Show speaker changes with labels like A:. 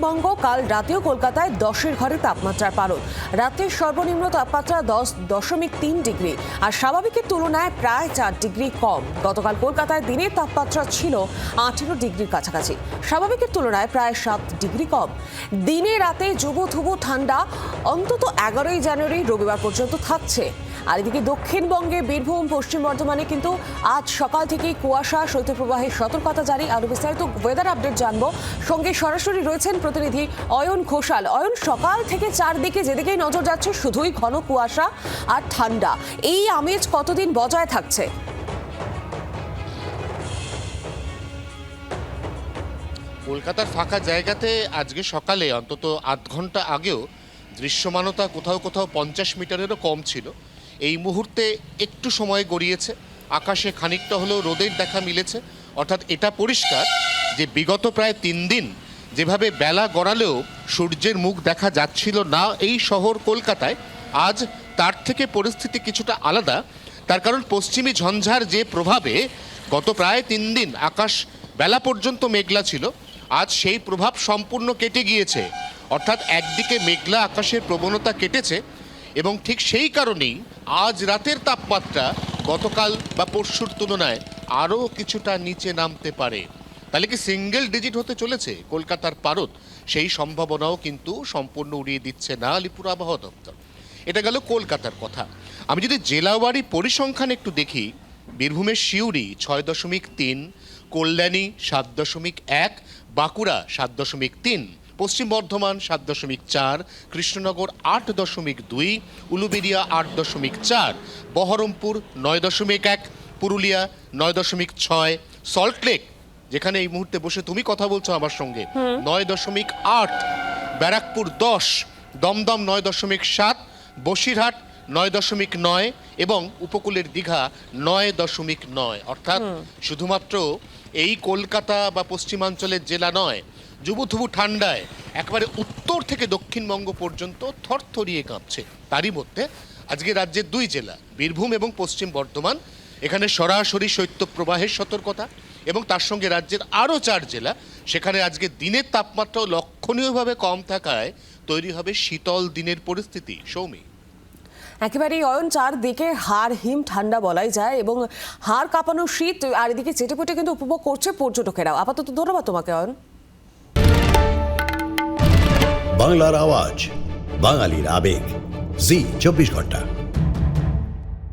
A: দক্ষিণবঙ্গ কাল রাতেও কলকাতায় 10-এর ঘরে তাপমাত্রার পারদ। রাতের সর্বনিম্ন তাপমাত্রা 10.3 ডিগ্রি আর স্বাভাবিকের তুলনায় প্রায় 4 ডিগ্রি কম। গতকাল কলকাতায় দিনের তাপমাত্রা ছিল 18 ডিগ্রির কাছাকাছি, স্বাভাবিকের তুলনায় প্রায় 7 ডিগ্রি কম। দিনে রাতে যুবথুবু ঠান্ডা অন্তত 11ই জানুয়ারি রবিবার পর্যন্ত থাকছে। আর এদিকে দক্ষিণবঙ্গে বীরভূম, পশ্চিম বর্ধমানে কিন্তু আজ সকাল থেকেই কুয়াশা, শৈত্যপ্রবাহের সতর্কতা জারি। আরো বিস্তারিত ওয়েদার আপডেট জানবো। সঙ্গে সরাসরি রয়েছেন প্রতিনিধি অয়ন ঘোষাল। অয়ন, সকাল থেকে চারদিকে যেদিকেই নজর যাচ্ছে শুধুই ঘন কুয়াশা আর ঠান্ডা। এই আমেজ কতদিন বজায় থাকছে?
B: কলকাতার ফাঁকা জায়গাতে আজকে সকালে অন্তত আধ ঘন্টা আগেও দৃশ্যমানতা কোথাও কোথাও 50 মিটারেরও কম ছিল। এই মুহূর্তে একটু সময় গড়িয়েছে, আকাশে খানিকটা হলেও রোদের দেখা মিলেছে। অর্থাৎ এটা পরিষ্কার যে বিগত প্রায় 3 দিন যেভাবে বেলা গড়ালেও সূর্যের মুখ দেখা যাচ্ছিল না এই শহর কলকাতায়, আজ তার থেকে পরিস্থিতি কিছুটা আলাদা। তার কারণ পশ্চিমী ঝঞ্ঝার যে প্রভাবে গত প্রায় 3 দিন আকাশ বেলা পর্যন্ত মেঘলা ছিল, আজ সেই প্রভাব সম্পূর্ণ কেটে গিয়েছে। অর্থাৎ একদিকে মেঘলা আকাশের প্রবণতা কেটেছে এবং ঠিক সেই কারণেই আজ রাতের তাপমাত্রা গতকাল বা পরশুর তুলনায় আরও কিছুটা নিচে নামতে পারে। তাহলে কি সিঙ্গেল ডিজিট হতে চলেছে কলকাতার পারদ? সেই সম্ভাবনাও কিন্তু সম্পূর্ণ উড়িয়ে দিচ্ছে না আলিপুর আবহাওয়া দপ্তর। এটা গেল কলকাতার কথা। আমি যদি জেলাওয়ারি পরিসংখ্যান একটু দেখি, বীরভূমের সিউড়ি 6.3, কল্যাণী 7.1, বাঁকুড়া 7.3, পশ্চিম বর্ধমান 7.4, কৃষ্ণনগর 8.2, উলুবেড়িয়া 8.4, বহরমপুর 9.1, পুরুলিয়া 9.6, সল্টলেক যেখানে এই মুহূর্তে বসে তুমি কথা বলছো আমার সঙ্গে 9.8, ব্যারাকপুর 10, দমদম 9.7, বসিরহাট 9.9 এবং উপকূলের দীঘা 9.9। অর্থাৎ শুধুমাত্র এই কলকাতা বা পশ্চিমাঞ্চলের জেলা নয়, যুবথুবু ঠান্ডায় একেবারে উত্তর থেকে দক্ষিণবঙ্গ পর্যন্ত থরথরিয়ে কাঁপছে। তারই মধ্যে আজকে রাজ্যের 2 জেলা বীরভূম এবং পশ্চিম বর্ধমান, এখানে সরাসরি শৈত্যপ্রবাহের সতর্কতা এবং তার সঙ্গে রাজ্যের আরও 4 জেলা, সেখানে আজকে দিনের তাপমাত্রাও লক্ষণীয়ভাবে কম থাকায় তৈরি হবে শীতল দিনের পরিস্থিতি। সৌমি,
A: একেবারেই অয়ন, চারদিকে হাড় হিম ঠান্ডা বলাই যায় এবং হাড় কাঁপানো শীত, আর এদিকে চেটেপুটে কিন্তু উপভোগ করছে পর্যটকেরাও। আপাতত ধন্যবাদ তোমাকে অয়ন।
C: বাংলার আওয়াজ, বাঙালির আবেগ, জি 24 ঘন্টা।